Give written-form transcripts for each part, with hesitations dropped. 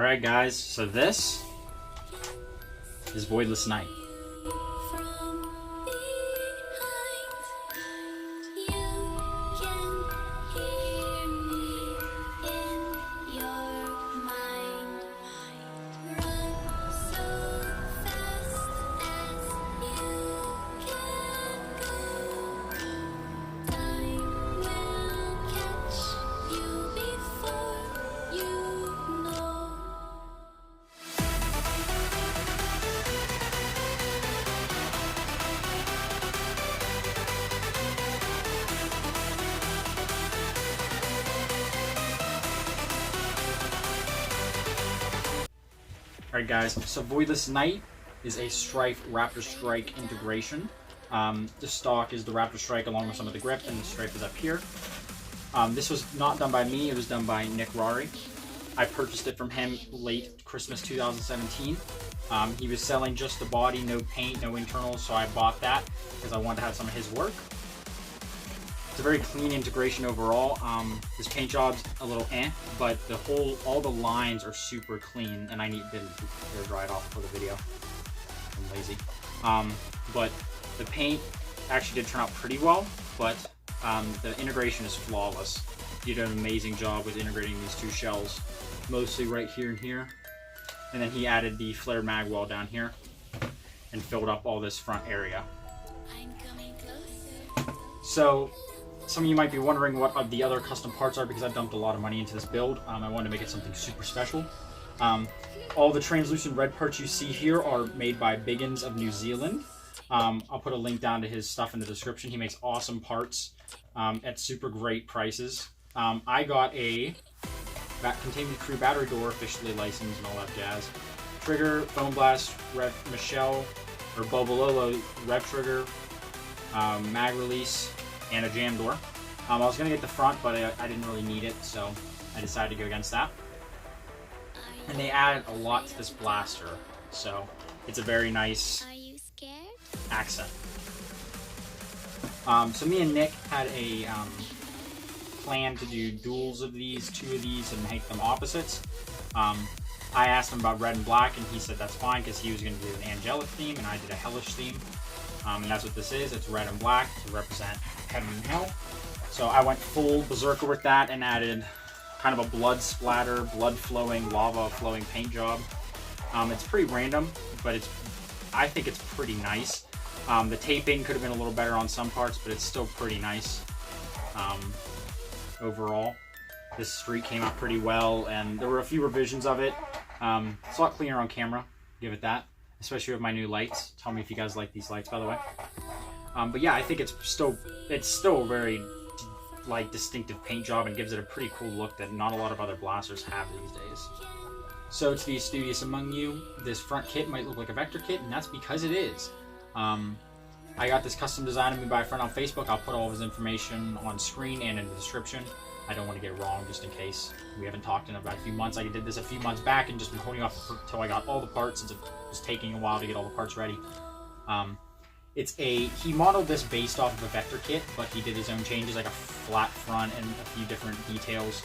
Alright guys, so this is Voidless Night. Alright guys, so Voidless Night is a Stryfe RaptorStryfe integration. The stock is the RaptorStryfe along with some of the grip, and the Stryfe is up here. This was not done by me, it was done by Nickrarri. I purchased it from him late Christmas 2017. He was selling just the body, no paint, no internals, so I bought that because I wanted to have some of his work. It's a very clean integration overall. This paint job's a little but all the lines are super clean, and I need to air dry it off for the video. I'm lazy. But the paint actually did turn out pretty well, but the integration is flawless. He did an amazing job with integrating these two shells, mostly right here and here. And then he added the flared mag wall down here and filled up all this front area. I'm coming closer. So, some of you might be wondering what the other custom parts are because I dumped a lot of money into this build. I wanted to make it something super special. All the translucent red parts you see here are made by Biggsnz of New Zealand. I'll put a link down to his stuff in the description. He makes awesome parts at super great prices. I got a containment crew battery door, officially licensed and all that jazz. Trigger, foam blast, Rev Michelle, or Bobololo rev trigger, mag release, and a jam door. I was going to get the front, but I didn't really need it, so I decided to go against that. And they added a lot to this blaster, so it's a very nice accent. So me and Nick had a plan to do duels of these, two of these, and make them opposites. I asked him about red and black, and he said that's fine because he was going to do an angelic theme, and I did a hellish theme. And that's what this is. It's red and black to represent heaven and hell. So I went full berserker with that and added kind of a blood splatter, blood flowing, lava flowing paint job. It's pretty random, but I think it's pretty nice. The taping could have been a little better on some parts, but it's still pretty nice. Overall, this streak came out pretty well, and there were a few revisions of it. It's a lot cleaner on camera, give it that. Especially with my new lights. Tell me if you guys like these lights, by the way. But yeah, I think it's still a very distinctive paint job and gives it a pretty cool look that not a lot of other blasters have these days. So to the studious among you, this front kit might look like a vector kit, and that's because it is. I got this custom designed to me by a friend on Facebook. I'll put all of his information on screen and in the description. I don't want to get it wrong, just in case. We haven't talked in about a few months. I did this a few months back and just been holding off until I got all the parts, since it was taking a while to get all the parts ready. He modeled this based off of a vector kit, but he did his own changes, like a flat front and a few different details.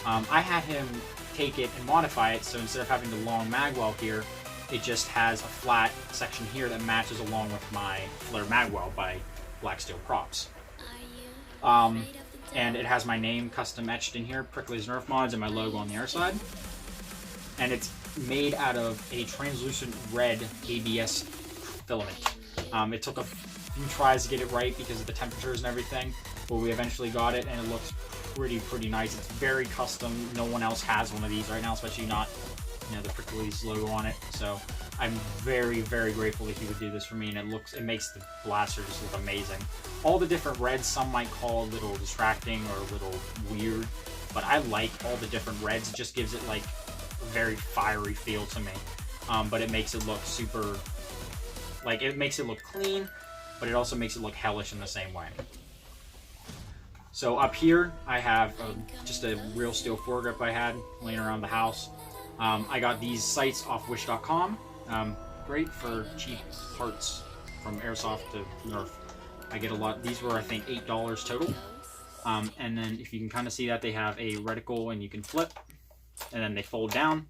I had him take it and modify it, so instead of having the long magwell here, it just has a flat section here that matches along with my flare magwell by Black Steel Props. And it has my name custom etched in here, Prickly's Nerf Mods, and my logo on the other side. And it's made out of a translucent red ABS filament. It took a few tries to get it right because of the temperatures and everything, but we eventually got it, and it looks pretty nice. It's very custom. No one else has one of these right now, especially not, the Prickly's logo on it. So I'm very grateful that he would do this for me, and it makes the blaster just look amazing. All the different reds, some might call a little distracting or a little weird, but I like all the different reds. It just gives it like a very fiery feel to me. But it makes it look super, it makes it look clean, but it also makes it look hellish in the same way. So up here, I have just a real steel foregrip I had laying around the house. I got these sights off wish.com. Great for cheap parts from Airsoft to Nerf. I get a lot. These were, I think, $8 total. And then if you can kind of see that, they have a reticle and you can flip. And then they fold down.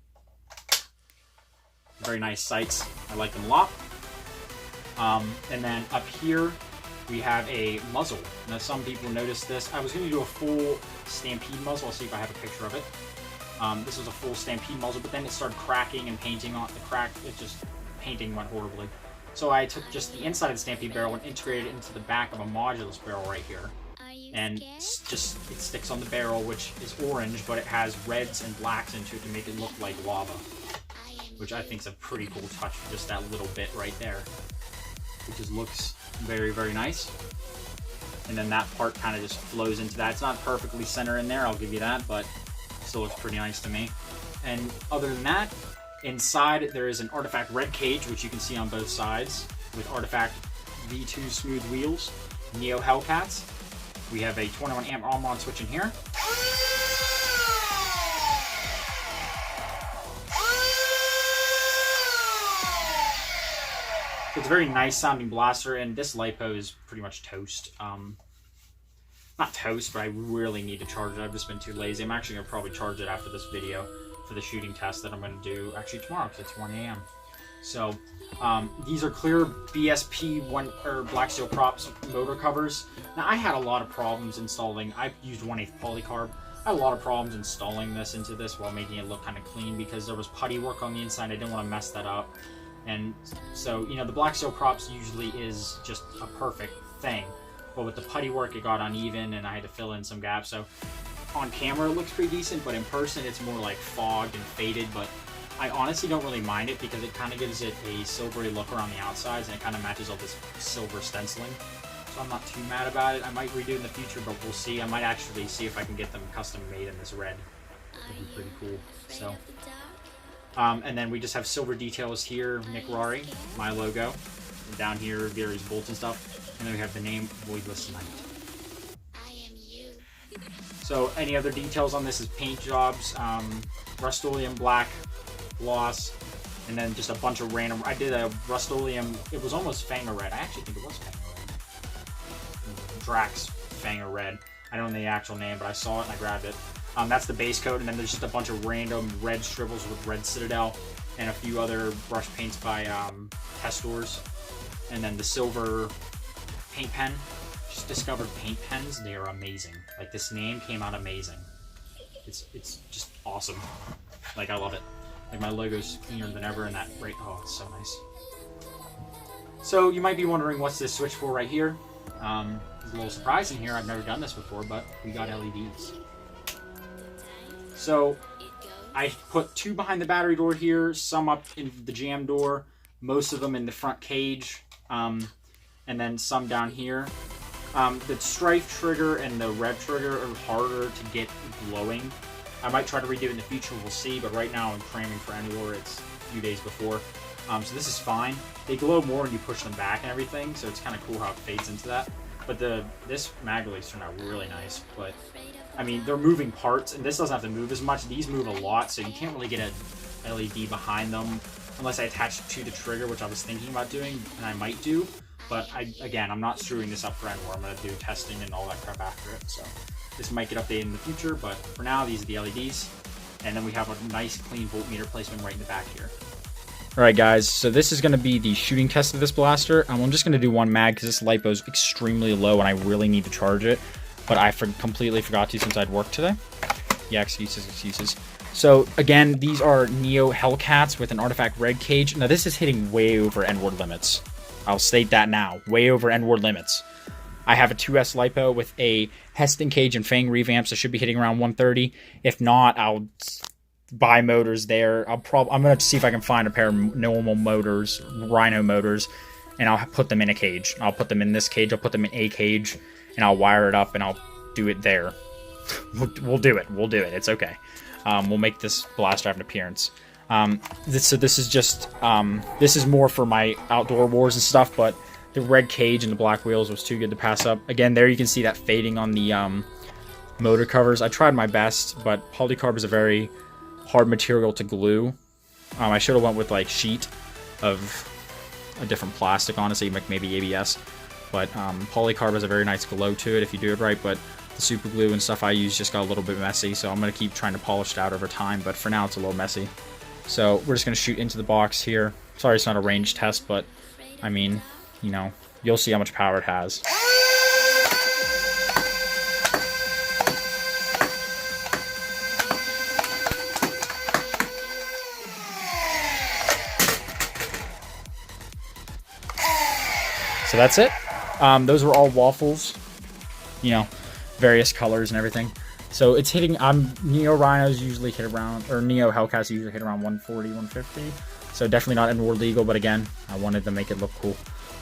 Very nice sights. I like them a lot. And then up here, we have a muzzle. Now, some people noticed this. I was going to do a full Stampede muzzle. I'll see if I have a picture of it. This was a full Stampede muzzle, but then it started cracking and painting on the crack. Painting went horribly. So I took just the inside of the Stampede barrel and integrated it into the back of a modulus barrel right here. And it sticks on the barrel, which is orange, but it has reds and blacks into it to make it look like lava. Which I think is a pretty cool touch for just that little bit right there. It just looks very, very nice. And then that part kind of just flows into that. It's not perfectly center in there, I'll give you that, but it still looks pretty nice to me. And other than that, inside there is an Artifact red cage, which you can see on both sides, with Artifact V2 smooth wheels, Neo Hellcats. We have a 21 amp arm-on switch in here. So it's a very nice sounding blaster, and this LiPo is pretty much toast. Not toast, but I really need to charge it. I've just been too lazy. I'm actually going to probably charge it after this video for the shooting test that I'm going to do actually tomorrow, because it's 1 a.m. So these are clear BSP Black Steel Props motor covers. Now I had a lot of problems installing. I used 1/8 polycarb. I had a lot of problems installing this into this while making it look kind of clean, because there was putty work on the inside. I didn't want to mess that up. And so, you know, the Black Steel Props usually is just a perfect thing. But with the putty work, it got uneven and I had to fill in some gaps. So on camera, it looks pretty decent, but in person, it's more like fogged and faded. But I honestly don't really mind it, because it kind of gives it a silvery look around the outsides, and it kind of matches all this silver stenciling. So I'm not too mad about it. I might redo it in the future, but we'll see. I might actually see if I can get them custom made in this red. That'd be pretty cool. So, and then we just have silver details here, Nickrarri, my logo. And down here, various bolts and stuff. And then we have the name Voidless Night. So any other details on this is paint jobs, Rust-Oleum black, gloss, and then just a bunch of random. I did a Rust-Oleum, it was almost Fanger red. I actually think it was Fanger red. Drax Fanger red. I don't know the actual name, but I saw it and I grabbed it. That's the base coat, and then there's just a bunch of random red scribbles with Red Citadel and a few other brush paints by Testors. And then the silver paint pen. Just discovered paint pens. They are amazing. Like, this name came out amazing. It's just awesome. Like, I love it. Like, my logo's cleaner than ever, and that right, oh, it's so nice. So you might be wondering, what's this switch for right here? There's a little surprise in here. I've never done this before, but we got LEDs. So I put 2 behind the battery door here, some up in the jam door, most of them in the front cage, and then some down here. The Stryfe trigger and the red trigger are harder to get glowing. I might try to redo it in the future, we'll see, but right now I'm cramming for Endwar. It's a few days before. So this is fine. They glow more when you push them back and everything, so it's kind of cool how it fades into that. But this mag release turned out really nice. But I mean, they're moving parts, and this doesn't have to move as much. These move a lot, so you can't really get a LED behind them unless I attach it to the trigger, which I was thinking about doing, and I might do. But again, I'm not screwing this up for Endwar. I'm going to do testing and all that crap after it. So this might get updated in the future, but for now, these are the LEDs. And then we have a nice clean voltmeter placement right in the back here. Alright guys, so this is going to be the shooting test of this blaster. I'm just going to do one mag because this LiPo is extremely low and I really need to charge it. But I completely forgot to since I'd worked today. Yeah, excuses. So again, these are Neo Hellcats with an Artifact red cage. Now this is hitting way over Endwar limits. I'll state that now. Way over Endwar limits. I have a 2S LiPo with a Heston cage and Fang revamp, so should be hitting around 130. If not, I'll buy motors there. I'm going to see if I can find a pair of normal motors, Rhino motors, and I'll put them in a cage. I'll put them in this cage, I'll put them in a cage, and I'll wire it up and I'll do it there. We'll do it. It's okay. We'll make this blaster have an appearance. So this is just, this is more for my outdoor wars and stuff, but the red cage and the black wheels was too good to pass up. Again, there you can see that fading on the motor covers. I tried my best, but polycarb is a very hard material to glue. I should have went with like sheet of a different plastic, honestly, like maybe ABS. But polycarb has a very nice glow to it if you do it right, but the super glue and stuff I use just got a little bit messy, so I'm going to keep trying to polish it out over time, but for now it's a little messy. So we're just going to shoot into the box here. Sorry it's not a range test, but I mean, you know, you'll see how much power it has. So that's it. Those were all waffles, you know, various colors and everything. So it's hitting, Neo Rhinos usually hit around, or Neo Hellcats usually hit around 140, 150. So definitely not End War legal, but again, I wanted to make it look cool.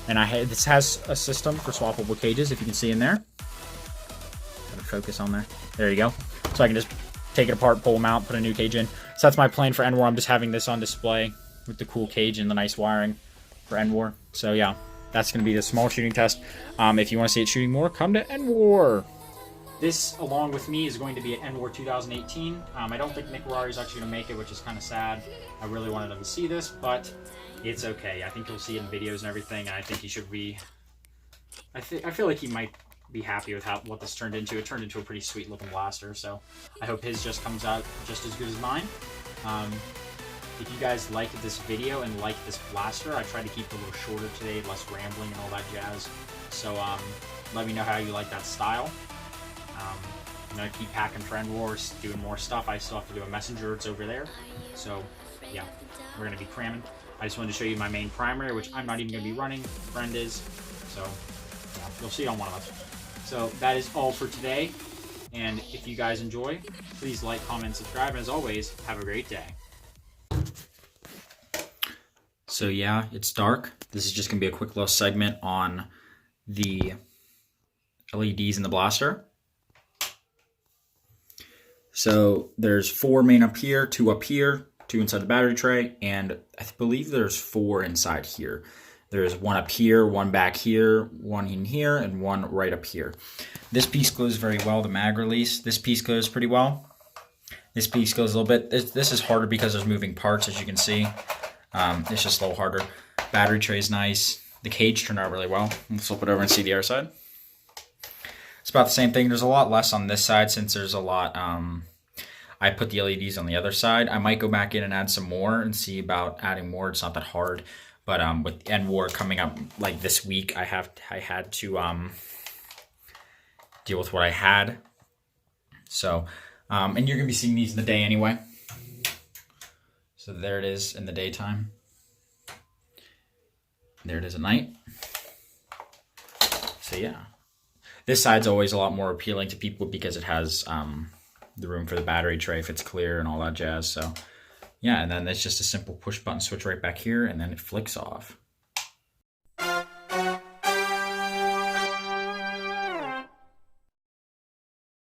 And this has a system for swappable cages, if you can see in there. Gotta focus on there. There you go. So I can just take it apart, pull them out, put a new cage in. So that's my plan for End War. I'm just having this on display with the cool cage and the nice wiring for End War. So yeah, that's going to be the small shooting test. If you want to see it shooting more, come to End War. This, along with me, is going to be at End War 2018. I don't think Nickrarri is actually going to make it, which is kind of sad. I really wanted him to see this, but it's okay. I think he'll see it in videos and everything, and I think he should be... I feel like he might be happy with what this turned into. It turned into a pretty sweet-looking blaster, so I hope his just comes out just as good as mine. If you guys liked this video and liked this blaster, I tried to keep it a little shorter today, less rambling and all that jazz. So let me know how you like that style. I'm going to keep packing for End Wars, doing more stuff. I still have to do a messenger, it's over there. So yeah, we're going to be cramming. I just wanted to show you my main primary, which I'm not even going to be running. Friend is. So yeah, you'll see it on one of us. So that is all for today. And if you guys enjoy, please like, comment, subscribe. And as always, have a great day. So yeah, it's dark. This is just going to be a quick little segment on the LEDs in the blaster. So there's 4 main up here, 2 up here, 2 inside the battery tray, and I believe there's 4 inside here. There's 1 up here, 1 back here, 1 in here, and 1 right up here. This piece goes very well, the mag release. This piece goes pretty well. This piece goes a little bit. This is harder because there's moving parts, as you can see. It's just a little harder. Battery tray is nice. The cage turned out really well. Let's flip it over and see the other side. It's about the same thing. There's a lot less on this side since there's a lot. I put the LEDs on the other side. I might go back in and add some more and see about adding more. It's not that hard. But with End War coming up like this week, I had to deal with what I had. So, and you're gonna be seeing these in the day anyway. So there it is in the daytime. There it is at night. So yeah. This side's always a lot more appealing to people because it has the room for the battery tray if it's clear and all that jazz. So yeah, and then it's just a simple push button switch right back here and then it flicks off.